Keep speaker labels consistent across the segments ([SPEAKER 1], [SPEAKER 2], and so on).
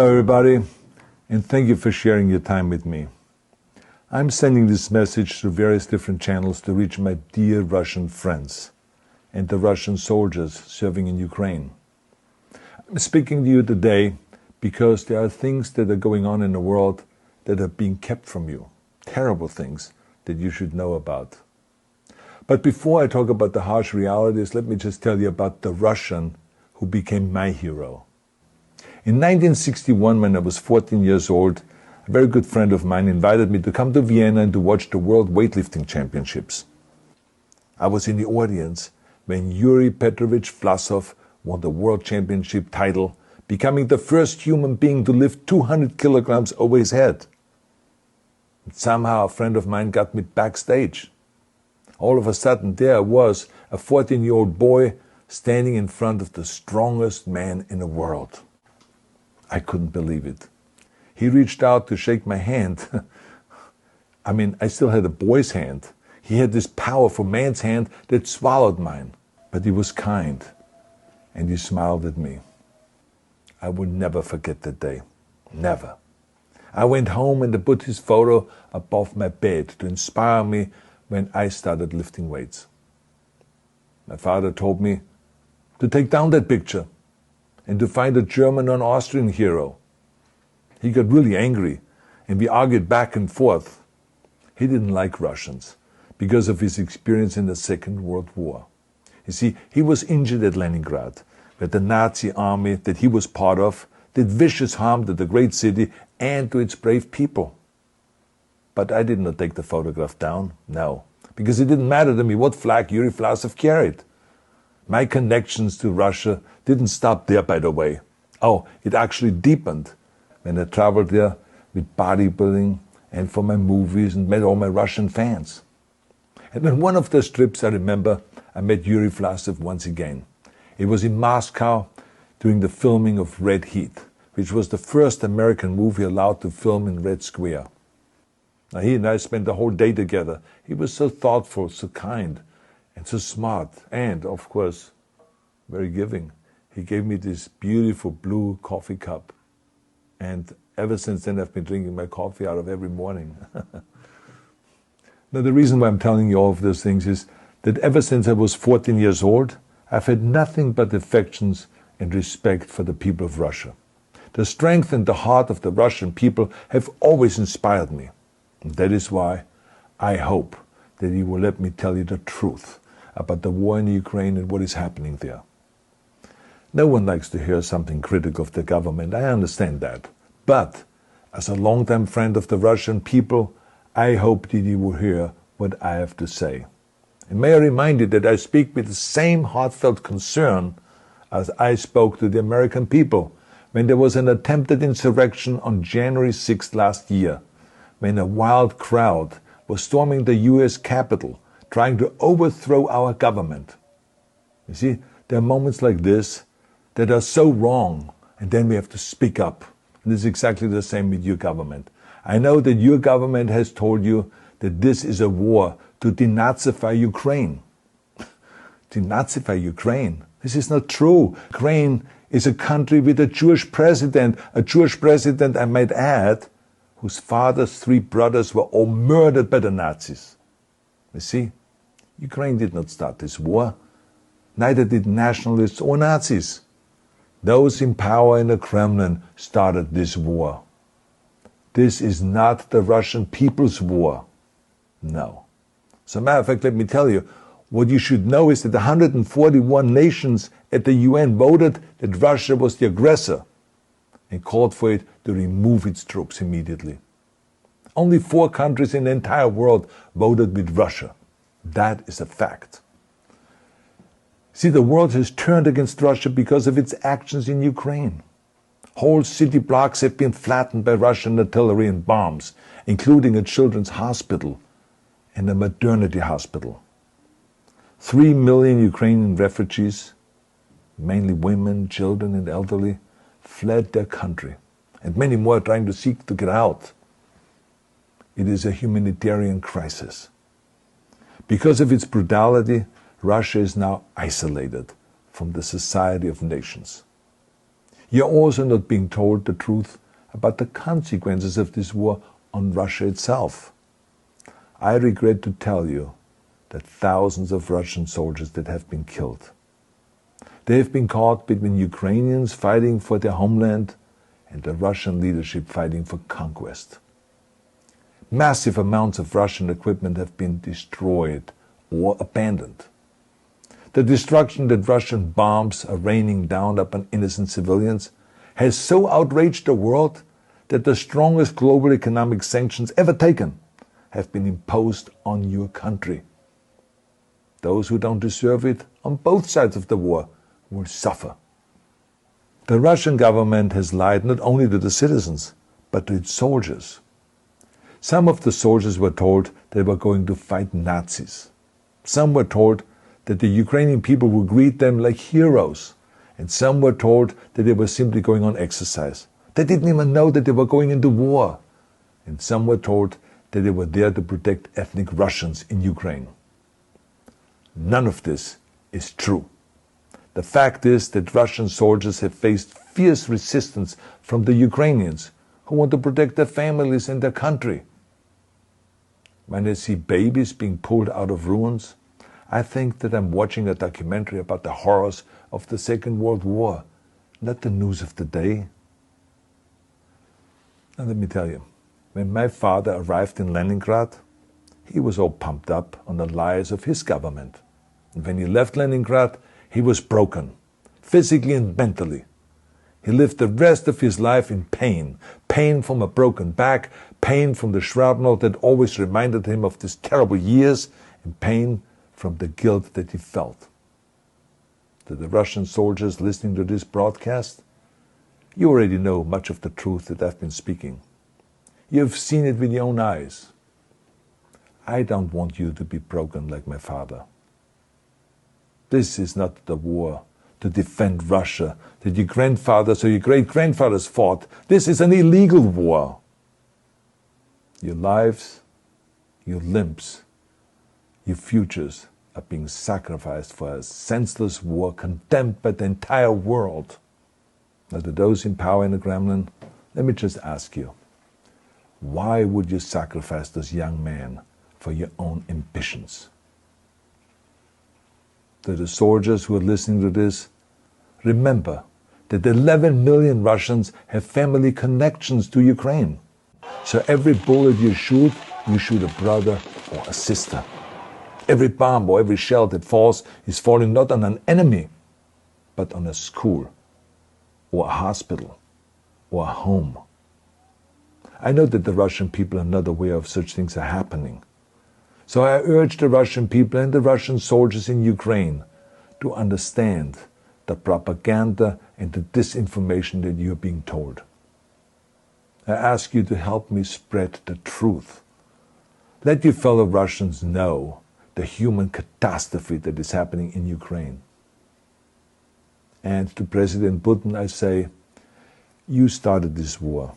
[SPEAKER 1] Hello everybody, and thank you for sharing your time with me. I'm sending this message through various different channels to reach my dear Russian friends and the Russian soldiers serving in Ukraine. I'm speaking to you today because there are things that are going on in the world that are being kept from you, terrible things that you should know about. But before I talk about the harsh realities, let me just tell you about the Russian who became my hero. In 1961, when I was 14 years old, a very good friend of mine invited me to come to Vienna and to watch the World Weightlifting Championships. I was in the audience when Yuri Petrovich Vlasov won the World Championship title, becoming the first human being to lift 200 kilograms over his head. And somehow a friend of mine got me backstage. All of a sudden there I was, a 14-year-old boy, standing in front of the strongest man in the world. I couldn't believe it. He reached out to shake my hand. I still had a boy's hand. He had this powerful man's hand that swallowed mine. But he was kind, and he smiled at me. I will never forget that day. Never. I went home and I put his photo above my bed to inspire me when I started lifting weights. My father told me to take down that picture and to find a German or an Austrian hero. He got really angry, and we argued back and forth. He didn't like Russians because of his experience in the Second World War. You see, he was injured at Leningrad, where the Nazi army that he was part of did vicious harm to the great city and to its brave people. But I did not take the photograph down, no, because it didn't matter to me what flag Yuri Vlasov carried. My connections to Russia didn't stop there, by the way. Oh, it actually deepened when I traveled there with bodybuilding and for my movies and met all my Russian fans. And on one of those trips, I remember, I met Yuri Vlasov once again. It was in Moscow during the filming of Red Heat, which was the first American movie allowed to film in Red Square. Now, he and I spent the whole day together. He was so thoughtful, so kind, and so smart, and, of course, very giving. He gave me this beautiful blue coffee cup. And ever since then, I've been drinking my coffee out of every morning. Now, the reason why I'm telling you all of those things is that ever since I was 14 years old, I've had nothing but affections and respect for the people of Russia. The strength and the heart of the Russian people have always inspired me. And that is why I hope that you will let me tell you the truth about the war in Ukraine and what is happening there. No one likes to hear something critical of the government, I understand that. But as a longtime friend of the Russian people, I hope that you will hear what I have to say. And may I remind you that I speak with the same heartfelt concern as I spoke to the American people when there was an attempted insurrection on January 6th last year, when a wild crowd was storming the US Capitol, trying to overthrow our government. You see, there are moments like this that are so wrong, and then we have to speak up. And it's exactly the same with your government. I know that your government has told you that this is a war to denazify Ukraine. Denazify Ukraine? This is not true. Ukraine is a country with a Jewish president, I might add, whose father's 3 brothers were all murdered by the Nazis. You see, Ukraine did not start this war. Neither did nationalists or Nazis. Those in power in the Kremlin started this war. This is not the Russian people's war. No. As a matter of fact, let me tell you, what you should know is that 141 nations at the UN voted that Russia was the aggressor and called for it to remove its troops immediately. Only 4 countries in the entire world voted with Russia. That is a fact. See, the world has turned against Russia because of its actions in Ukraine. Whole city blocks have been flattened by Russian artillery and bombs, including a children's hospital and a maternity hospital. 3 million Ukrainian refugees, mainly women, children, and elderly, fled their country, and many more are trying to seek to get out. It is a humanitarian crisis. Because of its brutality, Russia is now isolated from the society of nations. You're also not being told the truth about the consequences of this war on Russia itself. I regret to tell you that thousands of Russian soldiers that have been killed. They have been caught between Ukrainians fighting for their homeland and the Russian leadership fighting for conquest. Massive amounts of Russian equipment have been destroyed or abandoned. The destruction that Russian bombs are raining down upon innocent civilians has so outraged the world that the strongest global economic sanctions ever taken have been imposed on your country. Those who don't deserve it on both sides of the war will suffer. The Russian government has lied not only to the citizens, but to its soldiers. Some of the soldiers were told they were going to fight Nazis. Some were told that the Ukrainian people would greet them like heroes. And some were told that they were simply going on exercise. They didn't even know that they were going into war. And some were told that they were there to protect ethnic Russians in Ukraine. None of this is true. The fact is that Russian soldiers have faced fierce resistance from the Ukrainians who want to protect their families and their country. When I see babies being pulled out of ruins, I think that I'm watching a documentary about the horrors of the Second World War, not the news of the day. And let me tell you, when my father arrived in Leningrad, he was all pumped up on the lies of his government. And when he left Leningrad, he was broken, physically and mentally. He lived the rest of his life in pain. Pain from a broken back, pain from the shrapnel that always reminded him of these terrible years, and pain from the guilt that he felt. To the Russian soldiers listening to this broadcast, you already know much of the truth that I've been speaking. You have seen it with your own eyes. I don't want you to be broken like my father. This is not the war to defend Russia that your grandfathers or your great-grandfathers fought. This is an illegal war. Your lives, your limbs, your futures are being sacrificed for a senseless war condemned by the entire world. Now, to those in power in the Kremlin, let me just ask you, why would you sacrifice those young men for your own ambitions? To the soldiers who are listening to this, remember that 11 million Russians have family connections to Ukraine. So every bullet you shoot a brother or a sister. Every bomb or every shell that falls is falling not on an enemy, but on a school, or a hospital, or a home. I know that the Russian people are not aware of such things are happening. So I urge the Russian people and the Russian soldiers in Ukraine to understand the propaganda and the disinformation that you are being told. I ask you to help me spread the truth. Let your fellow Russians know the human catastrophe that is happening in Ukraine. And to President Putin I say, you started this war.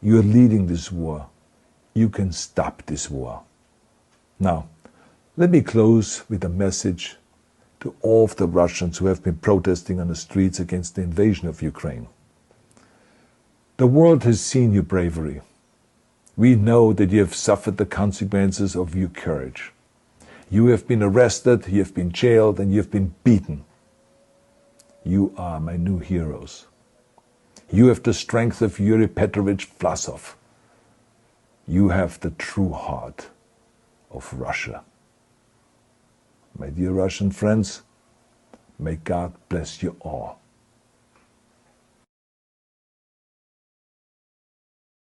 [SPEAKER 1] You are leading this war. You can stop this war. Now, let me close with a message to all of the Russians who have been protesting on the streets against the invasion of Ukraine. The world has seen your bravery. We know that you have suffered the consequences of your courage. You have been arrested, you have been jailed, and you have been beaten. You are my new heroes. You have the strength of Yuri Petrovich Vlasov. You have the true heart of Russia. My dear Russian friends, may God bless you all.